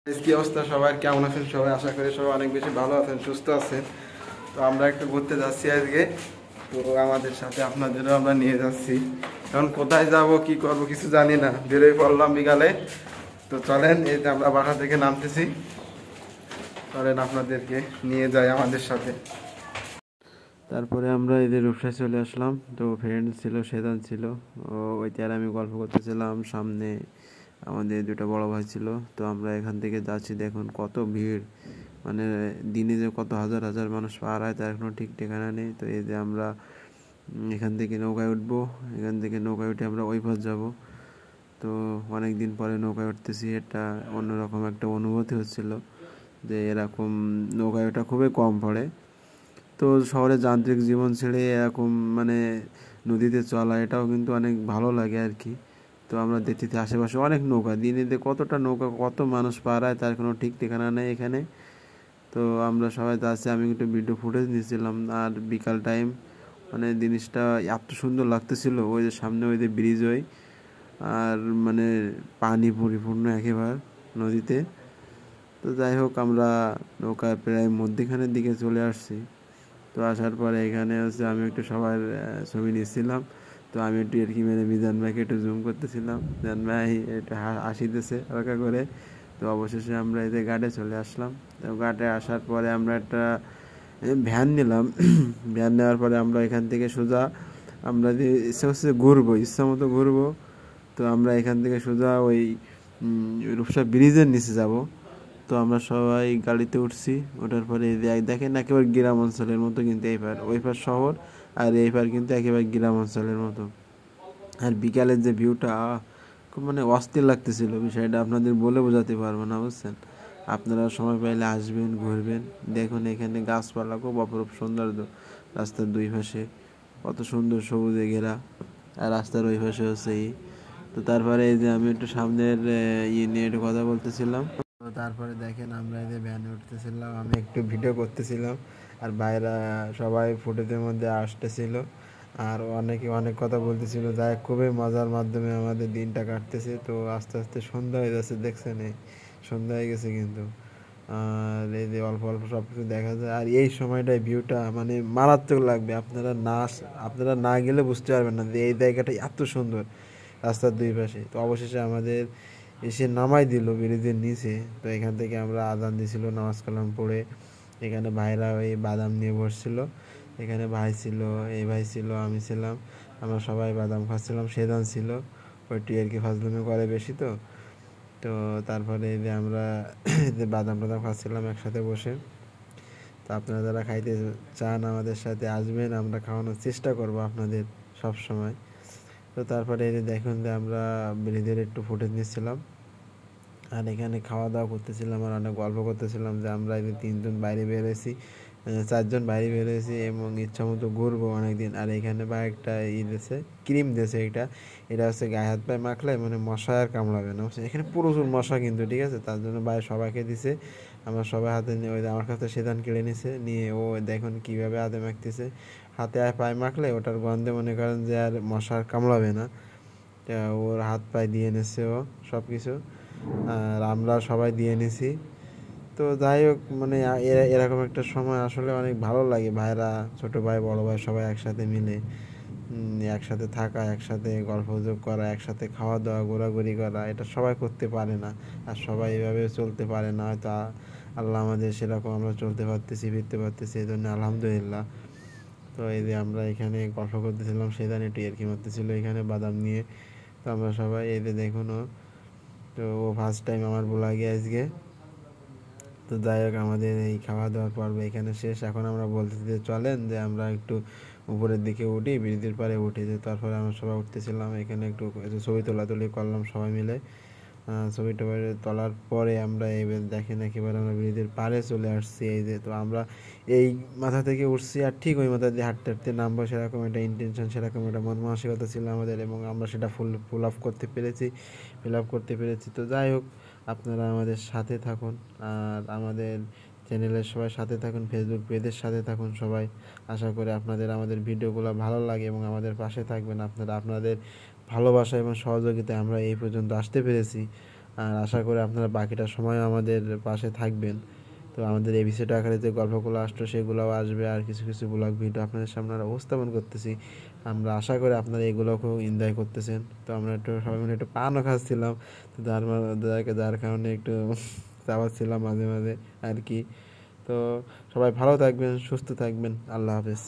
কি অবস্থা সবার, কেমন আছেন সবাই? আশা করি সবাই অনেক বেশি ভালো আছেন, সুস্থ আছেন। তো আমরা একটু ঘুরতে যাচ্ছি আজকে। তো আমাদের সাথে আপনাদেরও আমরা নিয়ে যাচ্ছি। এখন কোথায় যাব কি করব কিছু জানি না, বেরোয় পড়লাম বিকালে। তো চলেন, এই যে আমরা বাসা থেকে নামতেছি, চলেন আপনাদেরকে নিয়ে যাই আমাদের সাথে। তারপরে আমরা এদের রূপসায় চলে আসলাম। তো ফ্রেন্ড ছিল, সেদান ছিল, ওইতে আর আমি গল্প করতেছিলাম। সামনে আমাদের দুটো বড় ভাই ছিল। তো আমরা এখান থেকে যাচ্ছি, দেখুন কত ভিড়, মানে দিনে যে কত হাজার হাজার মানুষ পার হয় তার কোনো ঠিক ঠিকানা নেই। তো এই যে আমরা এখান থেকে নৌকায় উঠবো, এখান থেকে নৌকায় উঠে আমরা ওই পাশ যাবো। তো অনেক দিন পরে নৌকায় উঠতেছি, এটা অন্যরকম একটা অনুভূতি হচ্ছিল যে এরকম নৌকায় ওঠা খুবই কম পড়ে। তো শহরে যান্ত্রিক জীবন ছেড়ে এরকম মানে নদীতে চলা, এটাও কিন্তু অনেক ভালো লাগে আর কি। তো আমরা দেখতেছি আশেপাশে অনেক নৌকা, দিনে কতটা নৌকা, কত মানুষ পার হয় তার কোনো ঠিক ঠিকানা নেই এখানে। তো আমরা সবাই যাচ্ছি, আমি একটু ভিডিও ফুটেজ নিয়েছিলাম। আর বিকাল টাইম, মানে জিনিসটা এত সুন্দর লাগতেছিল, ওই যে সামনে ওই যে ব্রিজ, ওই আর মানে পানি পরিপূর্ণ একেবারে নদীতে। তো যাই হোক, আমরা নৌকার প্রায় মধ্যখানের দিকে চলে আসছি। তো আসার পরে এখানে হচ্ছে আমি একটু সবার ছবি নিচ্ছিলাম। তো আমি একটু আর কি মেরে মিজান ভাইকে একটু জুম করতেছিলাম, মিজান ভাই একটু হাসিতেছে হালকা করে। তো অবশেষে আমরা এই যে ঘাটে চলে আসলাম। তো ঘাটে আসার পরে আমরা একটা ভ্যান নিলাম। ভ্যান নেওয়ার পরে আমরা এখান থেকে সোজা, আমরা যে ইচ্ছা হচ্ছে ঘুরবো, ইচ্ছা মতো ঘুরবো। তো আমরা এখান থেকে সোজা ওই রূপসা ব্রিজের নিচে যাব। তো আমরা সবাই গাড়িতে উঠছি, ওঠার পরে দেখেন একেবারে গ্রাম অঞ্চলের মতো, কিন্তু এই পার ওই পার শহর, আর এই পার কিন্তু একেবারে গ্রাম অঞ্চলের মতো। আর বিকালের যে ভিউটা, খুব মানে অস্থির লাগতেছিল, বিষয়টা আপনাদের বলে বোঝাতে পারবো না, বুঝছেন? আপনারা সময় পাইলে আসবেন, ঘুরবেন, দেখুন এখানে গাছপালা খুব অপরূপ সৌন্দর্য। রাস্তার দুই পাশে কত সুন্দর সবুজে ঘেরা, আর রাস্তার ওই পাশে হচ্ছে তো তারপরে এই যে আমি একটু সামনের নিয়ে একটু কথা বলতেছিলাম। তো তারপরে দেখেন আমরা এই যে ভ্যানে উঠতেছিলাম, আমি একটু ভিডিও করতেছিলাম, আর বাইরা সবাই ফুটেজের মধ্যে আসতেছিল, আর অনেকে অনেক কথা বলতেছিল। যাই খুবই মজার মাধ্যমে আমাদের দিনটা কাটতেছে। তো আস্তে আস্তে সন্ধ্যা হয়ে যাচ্ছে, দেখছেন এই সন্ধ্যা হয়ে গেছে কিন্তু। আর এই যে অল্প অল্প সব কিছু দেখা যায়, আর এই সময়টায় ভিউটা মানে মারাত্মক লাগবে। আপনারা না গেলে বুঝতে পারবেন না যে এই জায়গাটা এত সুন্দর, রাস্তার দুই পাশে। তো অবশেষে আমাদের এসে নামাই দিল ব্রিজের নিচে। তো এখান থেকে আমরা আজান দিছিল, নামাজ কালাম পড়ে এখানে ভাইরা ওই বাদাম নিয়ে বসছিল। এখানে ভাই ছিল, এই ভাই ছিল, আমি ছিলাম, আমরা সবাই বাদাম খাচ্ছিলাম। সেদান ছিল, ওইটি আর কি ফাজলামি করে বেশি। তো তো তারপরে এই যে আমরা যে বাদাম টাদাম খাচ্ছিলাম একসাথে বসে। তো আপনারা যারা খাইতে চান আমাদের সাথে আসবেন, আমরা খাওয়ানোর চেষ্টা করব আপনাদের সব সময়। তো তারপরে এই যে দেখুন যে আমরা ব্রিজের একটু ফুটেজ নিচ্ছিলাম, আর এখানে খাওয়া দাওয়া করতেছিলাম, আর অনেক গল্প করতেছিলাম যে আমরা এই যে তিনজন বাইরে বেরিয়েছি, চারজন বাইরে বেরিয়েছি এবং ইচ্ছা মতো ঘুরবো অনেকদিন। আর এখানে বা একটা দিয়েছে, ক্রিম দিয়েছে, এটা হচ্ছে গায়ে হাত পায়ে মাখলে মানে মশা আর কামড়াবে না। এখানে প্রচুর মশা কিন্তু, ঠিক আছে, তার জন্য বাইরে সবাইকে দিছে। আমরা সবাই হাতে নিয়ে, ওই আমার কাছে সেদান কেড়ে নিছে, নিয়ে ও দেখুন কীভাবে হাতে মাখতেছে। হাতে আর পায়ে মাখলে ওটার গন্ধে মনে করেন যে আর মশা আর কামড়াবে না। ওর হাত পায়ে দিয়ে নিচ্ছে ও সব কিছু, আর আমরা সবাই দিয়ে নিছি। তো যাই হোক, মানে এরকম একটা সময় আসলে অনেক ভালো লাগে। ভাইরা, ছোট ভাই, বড় ভাই সবাই একসাথে মিলে একসাথে থাকা, একসাথে গল্পগুজব করা, একসাথে খাওয়া দাওয়া, ঘোরাঘুরি করা, এটা সবাই করতে পারে না। আর সবাই এভাবে চলতে পারে না হয়তো। আল্লাহ আমাদের সেরকম, আমরা চলতে পারতেছি, ফিরতে পারতেছি, এই জন্য আলহামদুলিল্লাহ। তো এই যে আমরা এখানে গল্প করতেছিলাম, সেদান একটু ইয়ার্কি মারতেছিল এখানে বাদাম নিয়ে। তো আমরা সবাই এই যে দেখুন, তো ও ফার্স্ট টাইম আমার ব্লগে আজকে। তো যাই হোক, আমাদের এই খাওয়া দাওয়ার পর্ব এখানে শেষ। এখন আমরা বলতেছি যে চলেন যে আমরা একটু উপরের দিকে উঠি, ব্রিজের পাড়ে উঠি। যে তারপরে আমরা সবাই উঠতেছিলাম, এখানে একটু ছবি তোলাতুলি করলাম সবাই মিলে। ছবি টবি তোলার পরে আমরা এবার দেখেন একেবারে আমরা ব্রিজের পাড়ে চলে আসছি। এই যে, তো আমরা এই মাথা থেকে উঠছি, আর ঠিক ওই মাথা দিয়ে হাঁটতে হাঁটতে নামবো, সেরকম একটা ইন্টেনশন, সেরকম একটা মন মানসিকতা ছিল আমাদের, এবং আমরা সেটা ফুল আপ করতে পেরেছি, ফিল আপ করতে পেরেছি। তো যাই হোক, আপনারা আমাদের সাথে থাকুন, আর আমাদের চ্যানেলের সবাই সাথে থাকুন, ফেসবুক পেজের সাথে থাকুন সবাই। আশা করি আপনাদের আমাদের ভিডিওগুলো ভালো লাগে এবং আমাদের পাশে থাকবেন। আপনাদের ভালোবাসা এবং সহযোগিতায় আমরা এই পর্যন্ত আসতে পেরেছি। আর আশা করি আপনারা বাকিটা সময় আমাদের পাশে থাকবেন। তো আমাদের এপিসোড আকারে যে গল্পগুলো আসলো সেগুলোও আসবে, আর কিছু কিছু ব্লগ ভিডিও আপনাদের সামনে আমরা উপস্থাপন করতেছি। আমরা আশা করি আপনারা এগুলোকেও এনজয় করতেছেন। তো আমরা একটু সবাই মিলে একটু পানও খাচ্ছিলাম, তো যার কারণে একটু চাপাচ্ছিলাম মাঝে মাঝে আর কি। তো সবাই ভালো থাকবেন, সুস্থ থাকবেন, আল্লাহ হাফেজ।